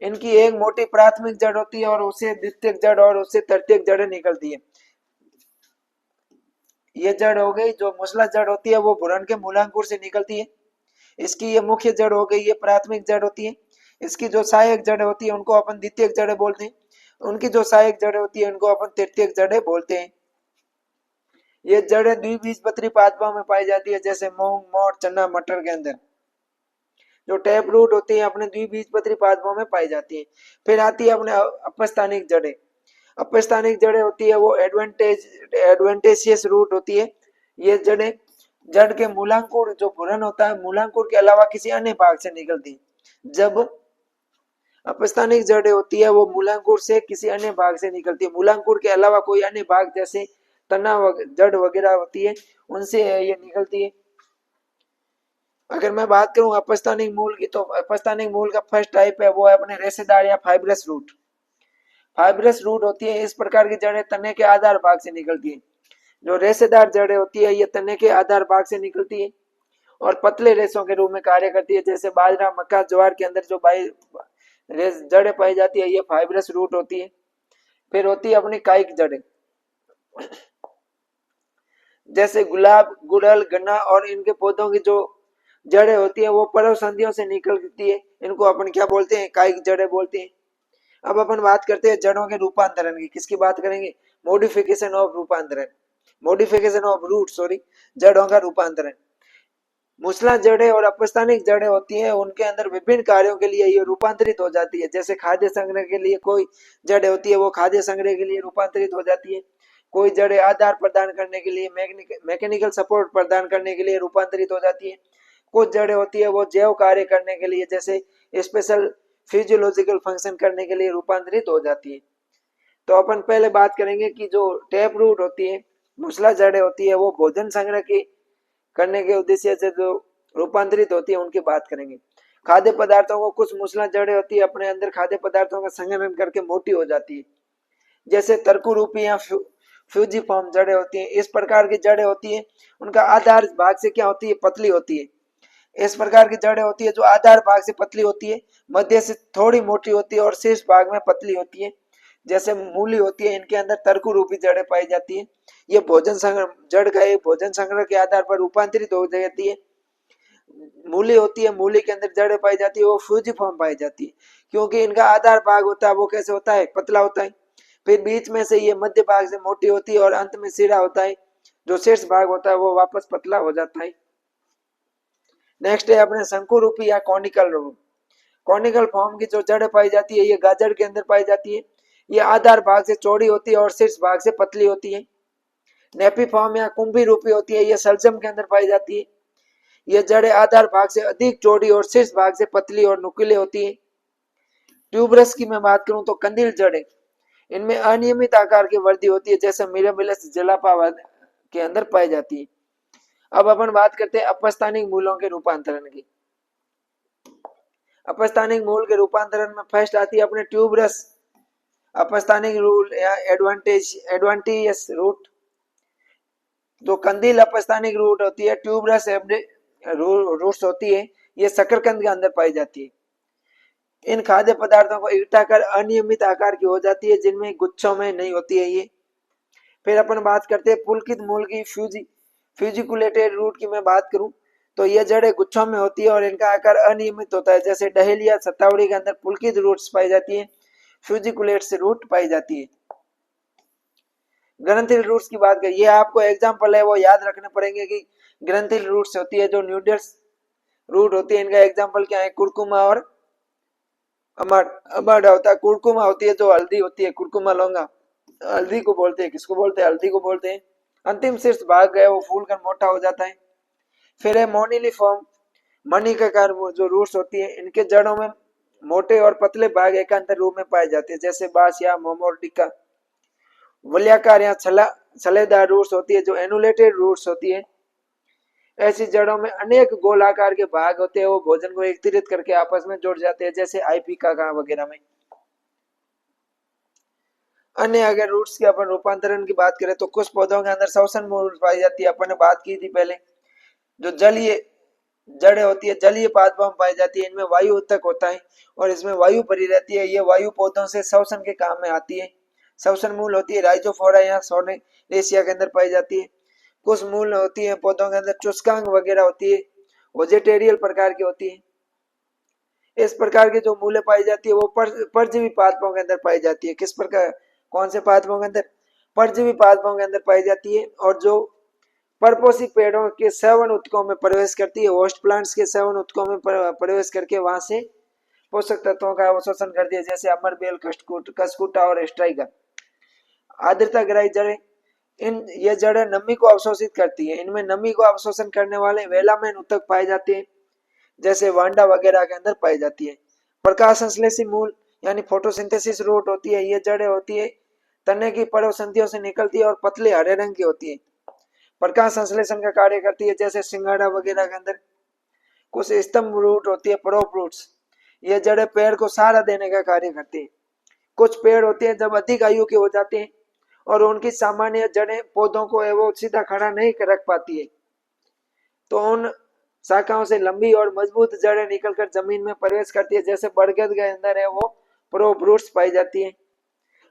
इनकी एक मोटी प्राथमिक जड़ होती है और उससे द्वितीयक जड़ और उससे तृतीयक जड़ निकलती है। ये जड़ हो गई जो मूसला जड़ होती है वो भ्रूण के मूलांकुर से निकलती है। इसकी ये मुख्य जड़ हो गई, ये प्राथमिक जड़ होती है। इसकी जो सहायक जड़ होती है उनको अपन द्वितीयक जड़ें बोलते हैं। उनकी जो सहायक जड़ें होती है उनको अपन तृतीयक जड़ें बोलते हैं। ये जड़ें द्विबीजपत्री पादपों में पाई जाती है, जैसे मूंग, मोठ, चना, मटर के अंदर। जो टैप रूट होती है अपने द्विबीजपत्री पादपों में पाई जाती है। फिर आती है अपने अपस्थानिक जड़ें। अपस्थानिक जड़ें होती है वो एडवेंटेशियस रूट होती है। ये जड़ें जड़ के मूलांकुर जो भ्रूण होता है मूलांकुर के अलावा किसी अन्य भाग से निकलती है। जब अपस्थानिक जड़ें होती है वो मूलांकुर से किसी अन्य भाग से निकलती है, मूलांकुर के अलावा कोई अन्य भाग जैसे तना जड़ वगैरह होती है उनसे ये निकलती है। अगर मैं बात करूं अपस्थानिक मूल की, तो अपस्थानिक मूल का फर्स्ट टाइप है वो है अपने रेशेदार या फाइब्रस रूट। फाइब्रस रूट होती है इस प्रकार की जड़ें तने के आधार भाग से निकलती है। जो रेशेदार जड़ें होती है ये तने के आधार भाग से निकलती है और पतले रेशों के रूप में कार्य करती है। जैसे बाजरा, मक्का, ज्वार के अंदर जो जड़ें पाई जाती है ये फाइब्रस रूट होती है। फिर होती है अपनी कायिक जड़ें, जैसे गुलाब, गुड़हल, गन्ना और इनके पौधों की जो जड़ें होती है वो पर्व संधियों से निकलती है। इनको अपन क्या बोलते हैं? कायिक जड़ें बोलते हैं। अब अपन बात करते हैं जड़ों के रूपांतरण की। किसकी बात करेंगे? मॉडिफिकेशन ऑफ रूपांतरण, मॉडिफिकेशन ऑफ रूट, सॉरी, जड़ों का रूपांतरण। मूसला जड़ें और अपस्थानिक जड़ें होती हैं उनके अंदर विभिन्न कार्यों के लिए ये रूपांतरित हो जाती है। जैसे खाद्य संग्रह के लिए कोई जड़ें होती है वो खाद्य संग्रह के लिए रूपांतरित हो जाती है। कोई जड़ें आधार प्रदान करने के लिए, मैकेनिकल सपोर्ट प्रदान करने के लिए रूपांतरित हो जाती है। कुछ जड़ें होती है वो जैव कार्य करने के लिए, जैसे स्पेशल फिजियोलॉजिकल फंक्शन करने के लिए रूपांतरित हो जाती है। तो अपन पहले बात करेंगे कि जो टैप रूट होती है, मूसला जड़ें होती है वो भोजन संग्रह की करने के उद्देश्य से जो रूपांतरित होती है उनकी बात करेंगे। खाद्य पदार्थों को कुछ मूसला जड़ें होती है अपने अंदर खाद्य पदार्थों का संग्रहण करके मोटी हो जाती है, जैसे तरकुरूपी या फ्यूजिफॉर्म जड़ें होती हैं। इस प्रकार की जड़ें होती है उनका आधार भाग से क्या होती है? पतली होती है। इस प्रकार की जड़ें होती है जो आधार भाग से पतली होती है, मध्य से थोड़ी मोटी होती है और शीर्ष भाग में पतली होती है। जैसे मूली होती है, इनके अंदर तरकु रूपी जड़ें पाई जाती है। ये भोजन संग्रह, जड़ का एक भोजन संग्रह के आधार पर रूपांतरित हो जाती है। मूली होती है, मूली के अंदर जड़ें पाई जाती है वो फ्यूजिफॉर्म पाई जाती है, क्योंकि इनका आधार भाग होता है वो कैसे होता है? पतला होता है। फिर बीच में से ये मध्य भाग से मोटी होती है और अंत में सिरा होता है। जो शीर्ष भाग होता है वो वापस पतला हो जाता है। नेक्स्ट है अपने शंकु रूपी या कॉनिकल रूप। कॉनिकल फॉर्म की जो जड़ पाई जाती है ये गाजर के अंदर पाई जाती है। ये आधार भाग से चौड़ी होती है और शीर्ष भाग से पतली होती है। नेपी फॉर्म या कुंभी रूपी होती है, ये सलजम के अंदर पाई जाती है। ये जड़ें आधार भाग से अधिक चौड़ी और शीर्ष भाग से पतली और नुकीली होती है। ट्यूबरस की मैं बात करूं तो कंदील जड़ें, इनमें अनियमित आकार की वृद्धि होती है, जैसे मिरामिलस जलापा के अंदर पाई जाती है। अब अपन बात करते हैं अपस्थानिक मूलों के रूपांतरण की। अपस्थानिक मूल के रूपांतरण में फर्स्ट आती है अपने ट्यूबरस अपस्थानिक रूल या एडवांटेजियस रूट। जो कंदील अपस्थानिक रूट होती है, ट्यूबरस रूट्स होती है, ये शकरकंद के अंदर पाई जाती है। इन खाद्य पदार्थों को इकट्ठा कर अनियमित आकार की हो जाती है, जिनमें गुच्छों में नहीं होती है ये। फिर अपन बात करते हैं पुलकित मूल की, फ्यूजिकुलेटेड रूट की मैं बात करूं तो ये जड़ें गुच्छों में होती है और इनका आकार अनियमित होता है। जैसे डहेलिया, सतावड़ी के अंदर पुलकित रूट्स पाई जाती है, फ्यूजिकुलेट्स रूट पाई जाती है। ग्रंथिल रूट्स की बात करें, ये आपको एग्जांपल है वो याद रखने पड़ेंगे कि ग्रंथिल रूट्स होती है जो न्यूडल्स रूट होती है, इनका एग्जांपल क्या है? कुरकुमा और अमाडा होता है। कुरकुमा होती है जो हल्दी होती है, कुरकुमा लौंगा, हल्दी को बोलते हैं। किसको बोलते हैं? हल्दी को बोलते हैं। अंतिम शीर्ष भाग है वो फूल कर मोटा हो जाता है। फिर है मोनिलिफॉर्म, मणिकाकार जो रूट्स होती है, इनके जड़ों में मोटे और पतले भाग एकांतर रूप में पाए जाते हैं, जैसे बास या मोमोर्डिका। वलयाकार या छलेदार रूट्स होती है जो एनुलेटेड रूट्स होती है। ऐसी जड़ों में अनेक गोलाकार के भाग होते हैं, वो भोजन को एकत्रित करके आपस में जुड़ जाते हैं, जैसे आईपिका वगैरह में। अन्य अगर रूट्स के अपन रूपांतरण की बात करें तो कुछ पौधों के अंदर श्वसन मूल पाई जाती है, अपन ने बात की थी पहले। जो जलीय जड़ होती है, जलीय पादपों में पाई जाती है। इनमें वायु उत्तक होता है और इसमें वायु भरी रहती है। ये वायु पौधों से श्वसन के काम में आती है। श्वसन मूल होती है राइजोफोरा या सोनेरेशिया के अंदर पाई जाती है। कुछ मूल होती है पौधों के अंदर चुस्कांग वगैरह होती है, वेजिटेरियल प्रकार की होती है। इस प्रकार की जो मूल्य पाई जाती है वो परजीवी पादपों के अंदर पाई जाती है। किस प्रकार, कौन से पादपों के अंदर? परजीवी पादपों के अंदर पाई जाती है। और जो परपोषी पेड़ों के सेवन उत्तकों में प्रवेश करती है, होस्ट प्लांट्स के सेवन उत्तकों में प्रवेश करके वहां से पोषक तत्वों का अवशोषण करती है, जैसे अमरबेल, कसकुटा और स्ट्राइगा। आर्द्रता ग्राही जड़ें, इन ये जड़ें नमी को अवशोषित करती है। इनमें नमी को अवशोषण करने वाले वेलामेन उत्तक पाए जाते हैं, जैसे वांडा वगैरह के अंदर पाई जाती है। प्रकाश संश्लेषी मूल यानी फोटोसिंथेसिस रूट होती है। ये जड़ें होती है तने की पर्वसंधियों से निकलती है और पतले हरे रंग की होती है। प्रकाश संश्लेषण का कार्य करती है, जैसे सिंगाड़ा वगैरह के अंदर। कुछ स्तंभ रूट होती है, प्रोप रूट्स। ये जड़ें पेड़ को सहारा देने का कार्य करती है। कुछ पेड़ होते हैं जब अधिक आयु के हो जाते हैं और उनकी सामान्य जड़ें पौधों को वो सीधा खड़ा नहीं रख पाती है, तो उन शाखाओं से लंबी और मजबूत जड़ें निकलकर जमीन में प्रवेश करती है, जैसे बरगद के अंदर है वो प्रोप रूट्स पाई जाती है।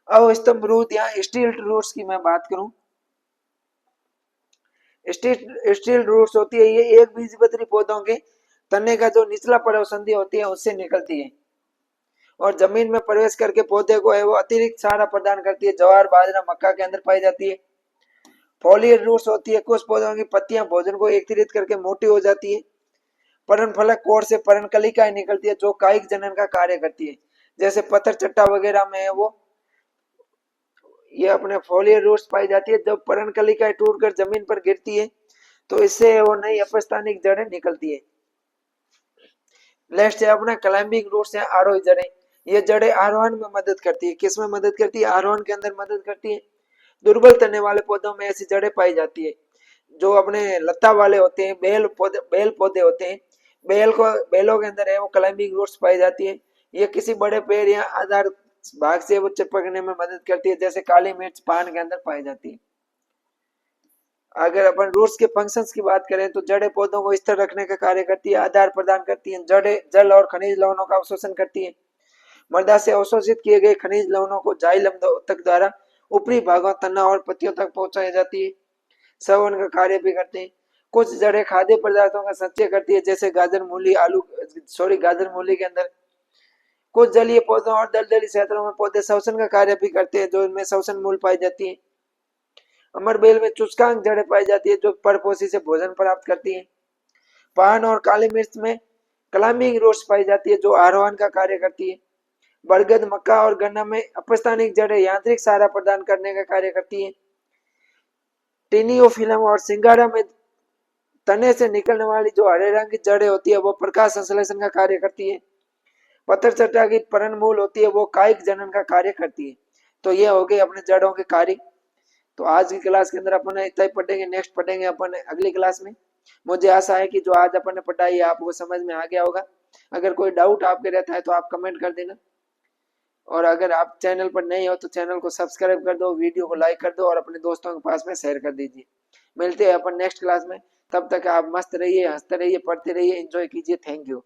अब स्तंभ रूट या स्टील रूट्स की मैं बात करूं, स्टील रूट्स होती है, ये एक बीजपत्री पौधों के तने का जो निचला पर्वसंधि होती है उससे निकलती है और जमीन में प्रवेश करके पौधे को है वो अतिरिक्त सहारा प्रदान करती है। ज्वार, बाजरा, मक्का के अंदर पाई जाती है। फॉलियर रूट्स होती है, कुछ पौधों की पत्तियां भोजन को एकत्रित करके मोटी हो जाती है। परण फलक कोर से परण कलिकाएं निकलती है जो कायिक जनन का कार्य करती है, जैसे पत्थर चट्टा वगैरह में है वो ये अपने फोलियर रूट्स पाई जाती है। जब परण कलिकाएं टूटकर जमीन पर गिरती है तो इससे वो नई अपस्थानिक जड़ें निकलती है। नेक्स्ट है अपना क्लाइंबिंग रूट्स या आरोही जड़ें। ये जड़ें आरोहण में मदद करती है। किस में मदद करती है? आरोहण के अंदर मदद करती है। दुर्बल तने वाले पौधों में ऐसी जड़ें पाई जाती है। जो अपने लता वाले होते हैं, बेल पौधे होते हैं, बेलों के अंदर है वो क्लाइंबिंग रूट्स पाई जाती है। ये किसी बड़े पेड़ या आधार भाग से वो चिपकने में मदद करती है, जैसे काली मिर्च पान के अंदर पाई जाती है। अगर अपन रूट्स के फंक्शंस की बात करें तो जड़ें पौधों को स्थिर रखने का कार्य करती है, आधार प्रदान करती है। जड़ें जल और खनिज लवणों का अवशोषण करती है। मृदा से अवशोषित किए गए खनिज लवणों को जाइलम तक द्वारा ऊपरी भागों, तना और पत्तियों तक पहुंचाई जाती है। संवहन का कार्य भी करते हैं। कुछ जड़ें खाद्य पदार्थों का संचय करती है, जैसे गाजर मूली के अंदर। कुछ जलीय पौधों और दलदली क्षेत्रों में पौधे श्वसन का कार्य भी करते हैं, जो इनमें श्वसन मूल पाई जाती है। अमरबेल में चुस्कांक जड़ें पाई जाती है जो परपोषी से भोजन प्राप्त करती है। पान और काली मिर्च में क्लाइंबिंग रूट्स पाई जाती है जो आरोहण का कार्य करती है। बरगद, मक्का और गन्ना में अपस्थानिक जड़ें यांत्रिक सहारा प्रदान करने का कार्य करती है। टिनियोफिलम और सिंगाड़ा में तने से निकलने वाली जो हरे रंग की जड़ें होती है वो प्रकाश संश्लेषण का कार्य करती है। पत्थर चट्टा की परण मूल होती है वो कायिक जनन का कार्य करती है। तो ये हो गए अपने जड़ों के कार्य। तो आज की क्लास के अंदर अपन इतना ही पढ़ेंगे, नेक्स्ट पढ़ेंगे अपन अगली क्लास में। मुझे आशा है कि जो आज अपन ने पढ़ाई आपको समझ में आ गया होगा। अगर कोई डाउट आपके रहता है तो आप कमेंट कर देना, और अगर आप चैनल पर नए हो तो चैनल को सब्सक्राइब कर दो, वीडियो को लाइक कर दो और अपने दोस्तों के पास में शेयर कर दीजिए। मिलते हैं अपन नेक्स्ट क्लास में। तब तक आप मस्त रहिए, हंसते रहिए, पढ़ते रहिए, एंजॉय कीजिए। Thank you.